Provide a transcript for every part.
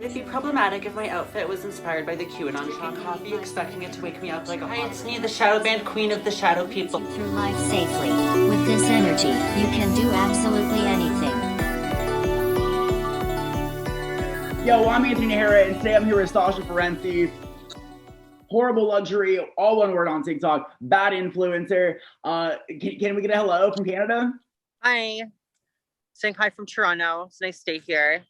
It'd be problematic if my outfit was inspired by the QAnon shot copy, expecting it to wake me up like, hi, it's me, the Shadow Band Queen of the Shadow People. Through life safely. With this energy, you can do absolutely anything. Yo, I'm Anthony Herrera, and today I'm here with Sasha Ferentzy. Horrible luxury, all one word on TikTok, bad influencer. Can we get a hello from Canada? Hi. Saying hi from Toronto. It's nice to stay here.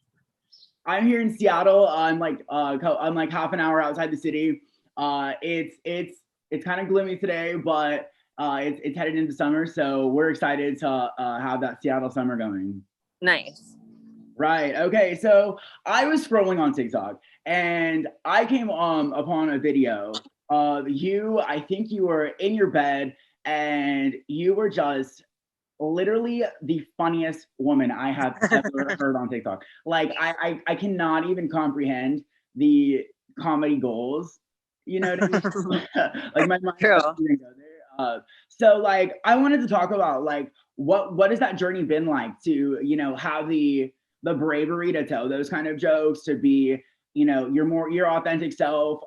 I'm here in Seattle. I'm like half an hour outside the city. It's kind of gloomy today, but it's headed into summer, so we're excited to have that Seattle summer going. Nice. Right. Okay. So I was scrolling on TikTok and I came upon a video of you. I think you were in your bed and you were just literally the funniest woman I have ever heard on TikTok. Like I cannot even comprehend the comedy goals. You know what I mean? Like my mind doesn't even go there. So like I wanted to talk about like what has that journey been like to, you know, have the bravery to tell those kind of jokes, to be, you know, your authentic self.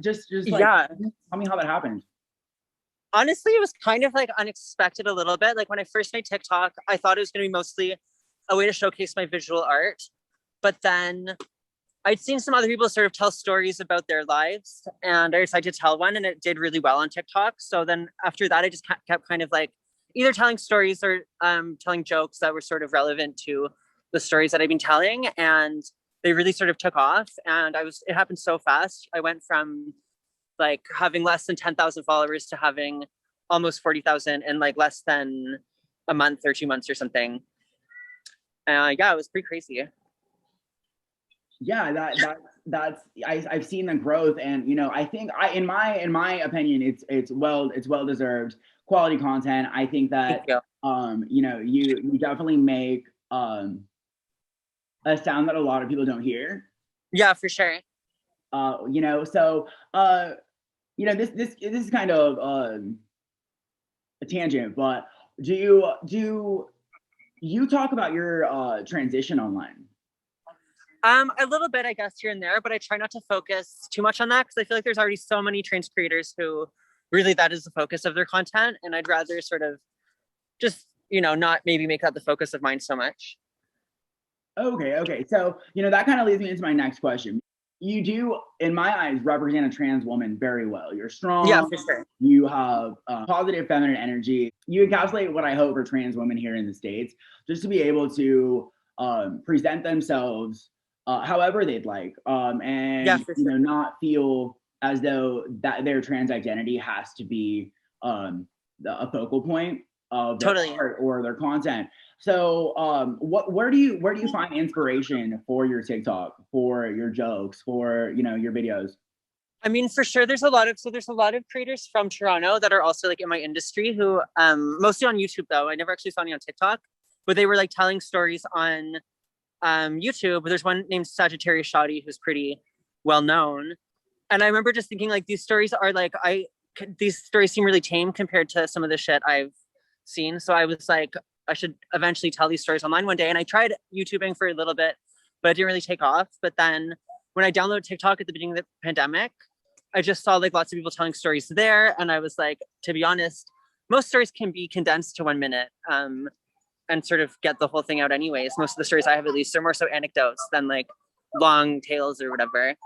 Just like, yeah. Tell me how that happened. Honestly, it was kind of like unexpected a little bit. Like when I first made TikTok, I thought it was going to be mostly a way to showcase my visual art. But then I'd seen some other people sort of tell stories about their lives, and I decided to tell one, and it did really well on TikTok. So then after that, I just kept kind of like either telling stories or telling jokes that were sort of relevant to the stories that I've been telling, and they really sort of took off. And it happened so fast. I went from like having less than 10,000 followers to having almost 40,000 in like less than a month or 2 months or something. Yeah, it was pretty crazy. Yeah, I've seen the growth, and you know, I think in my opinion, it's well deserved quality content. I think that you know, you definitely make a sound that a lot of people don't hear. Yeah, for sure. You know, so you know, this is kind of a tangent, but do you talk about your transition online? A little bit, I guess, here and there, but I try not to focus too much on that because I feel like there's already so many trans creators who really that is the focus of their content, and I'd rather sort of just, you know, not maybe make that the focus of mine so much. Okay. So, you know, that kind of leads me into my next question. You do, in my eyes, represent a trans woman very well. You're strong. Yeah, for sure. You have positive feminine energy. You encapsulate what I hope for trans women here in the States, just to be able to present themselves however they'd like, and yeah, for you know, sure. not feel as though that their trans identity has to be a focal point of their art or their content. So where do you find inspiration for your TikTok, for your jokes, for, you know, your videos? I mean, for sure, there's a lot of creators from Toronto that are also like in my industry who mostly on YouTube though. I never actually saw any on TikTok, but they were like telling stories on YouTube. There's one named Sagittarius Shoddy who's pretty well known. And I remember just thinking like these stories are like these stories seem really tame compared to some of the shit I've seen. So I was like, I should eventually tell these stories online one day. And I tried YouTubing for a little bit, but it didn't really take off. But then when I downloaded TikTok at the beginning of the pandemic, I just saw like lots of people telling stories there. And I was like, to be honest, most stories can be condensed to 1 minute and sort of get the whole thing out anyways. Most of the stories I have, at least, are more so anecdotes than like long tales or whatever.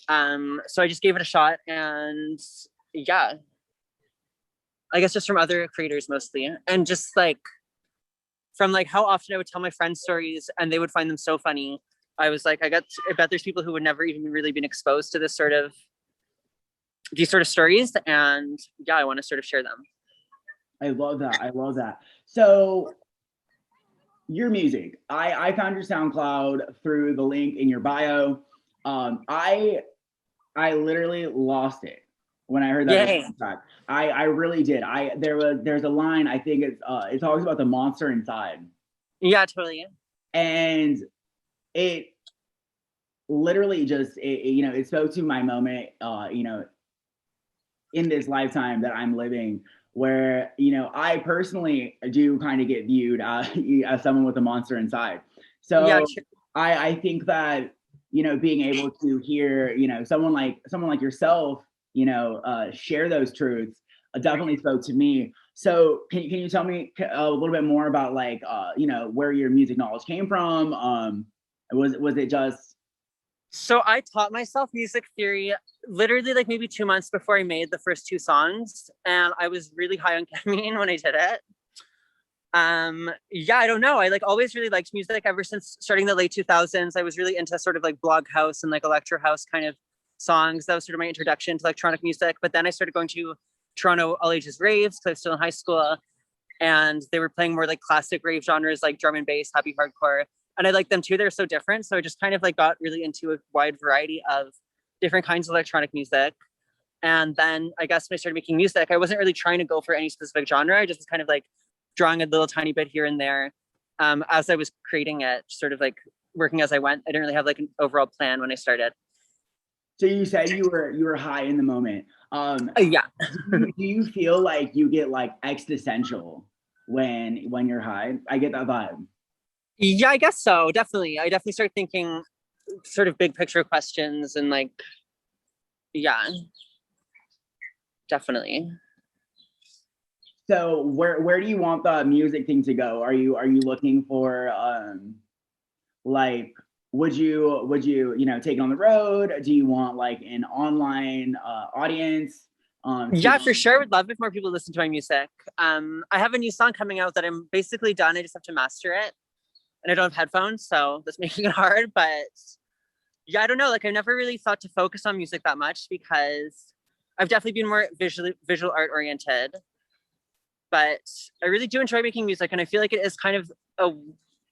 So I just gave it a shot, and yeah, I guess just from other creators mostly, and just like from like how often I would tell my friends stories and they would find them so funny. I was like, I bet there's people who would never even really been exposed to these sort of stories, and yeah, I want to sort of share them. I love that. So your music, I found your SoundCloud through the link in your bio. I literally lost it when I heard that track. I really did. There's a line, I think it talks about the monster inside. Yeah, totally. And it literally just you know, it spoke to my moment, you know, in this lifetime that I'm living, where, you know, I personally do kind of get viewed as someone with a monster inside. So yeah, I think that being able to hear, someone like yourself, share those truths definitely spoke to me. So can you tell me a little bit more about like, where your music knowledge came from? Was it just? So I taught myself music theory literally like maybe 2 months before I made the first 2 songs, and I was really high on ketamine when I did it. Yeah, I don't know. I like always really liked music ever since starting the late 2000s. I was really into sort of like blog house and like electro house kind of songs. That was sort of my introduction to electronic music. But then I started going to Toronto all ages raves because I was still in high school, and they were playing more like classic rave genres like drum and bass, happy hardcore. And I liked them too. They're so different. So I just kind of like got really into a wide variety of different kinds of electronic music. And then I guess when I started making music, I wasn't really trying to go for any specific genre. I just was kind of like drawing a little tiny bit here and there as I was creating it, sort of like working as I went. I didn't really have like an overall plan when I started. So you said you were high in the moment. Yeah. do you feel like you get like existential when you're high? I get that vibe. Yeah, I guess so. Definitely. I definitely start thinking sort of big picture questions and like, yeah, definitely. So where do you want the music thing to go? Are you looking for like would you take it on the road? Do you want like an online audience? Yeah, for sure. I would love if more people listen to my music. I have a new song coming out that I'm basically done. I just have to master it. And I don't have headphones, so that's making it hard. But yeah, I don't know. Like I never really thought to focus on music that much because I've definitely been more visual art oriented. But I really do enjoy making music, and I feel like it is kind of a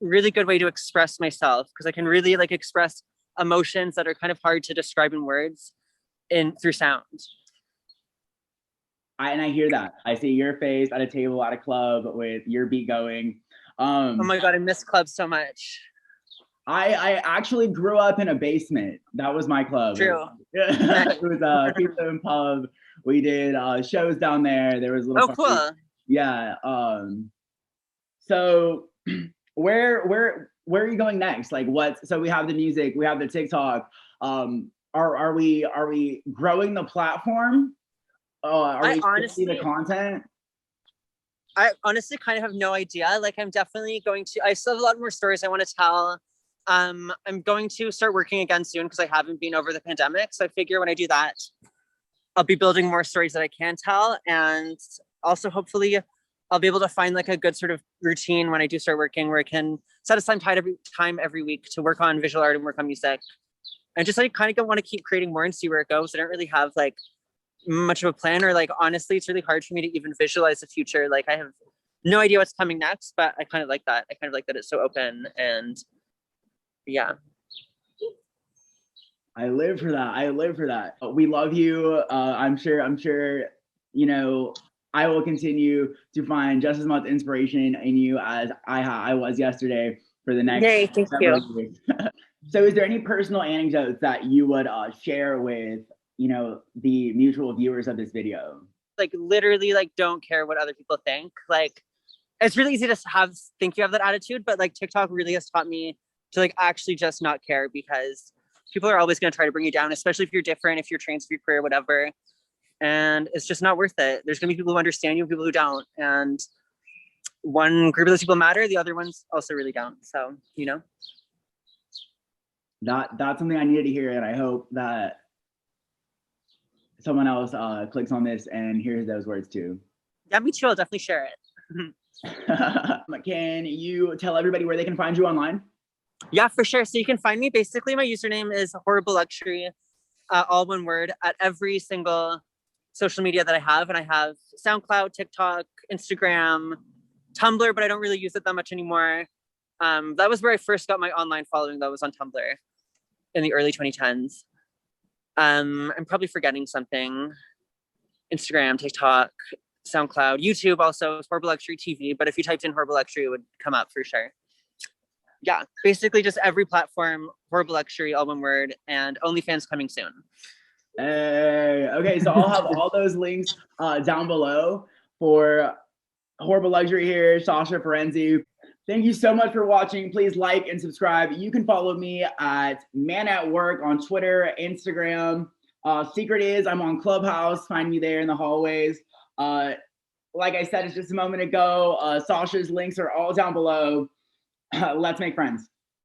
really good way to express myself because I can really like express emotions that are kind of hard to describe in words through sound. I hear that. I see your face at a table at a club with your beat going. Oh my God, I miss clubs so much. I actually grew up in a basement. That was my club. True. It was a pizza and pub. We did shows down there. There was a little party. Cool. Yeah. So where are you going next? Like so we have the music, we have the TikTok. Are we growing the platform? Are we honestly the content? I honestly kind of have no idea. Like I'm definitely I still have a lot more stories I want to tell. I'm going to start working again soon because I haven't been over the pandemic. So I figure when I do that, I'll be building more stories that I can tell. And also hopefully I'll be able to find like a good sort of routine when I do start working where I can set aside time every week to work on visual art and work on music. And just like kind of want to keep creating more and see where it goes. I don't really have like much of a plan, or like honestly it's really hard for me to even visualize the future. Like I have no idea what's coming next, but I kind of like that. I kind of like that it's so open, and yeah. I live for that. We love you. I'm sure I will continue to find just as much inspiration in you as I was yesterday for the next Yay, thank you. years. So is there any personal anecdotes that you would share with the mutual viewers of this video? Like literally like don't care what other people think. Like it's really easy to think you have that attitude, but like TikTok really has taught me to like actually just not care, because people are always going to try to bring you down, especially if you're different, if you're trans, if you're queer, whatever. And it's just not worth it. There's going to be people who understand you and people who don't. And one group of those people matter, the other ones also really don't. So, That's something I needed to hear, and I hope that someone else clicks on this and hears those words too. Yeah, me too. I'll definitely share it. Can you tell everybody where they can find you online? Yeah, for sure. So you can find me. Basically, my username is horribleluxury, all one word, at every single social media that I have. And I have SoundCloud, TikTok, Instagram, Tumblr, but I don't really use it that much anymore. That was where I first got my online following. That was on Tumblr in the early 2010s. I'm probably forgetting something. Instagram, TikTok, SoundCloud, YouTube also, Horrible Luxury TV. But if you typed in Horrible Luxury, it would come up for sure. Yeah, basically just every platform, Horrible Luxury, all one word, and OnlyFans coming soon. Hey, okay, so I'll have all those links down below for Horrible Luxury here, Sasha Ferentzy. Thank you so much for watching. Please like and subscribe. You can follow me at Man at Work on Twitter, Instagram. Secret is I'm on Clubhouse. Find me there in the hallways. Like I said, it's just a moment ago. Sasha's links are all down below. Let's make friends.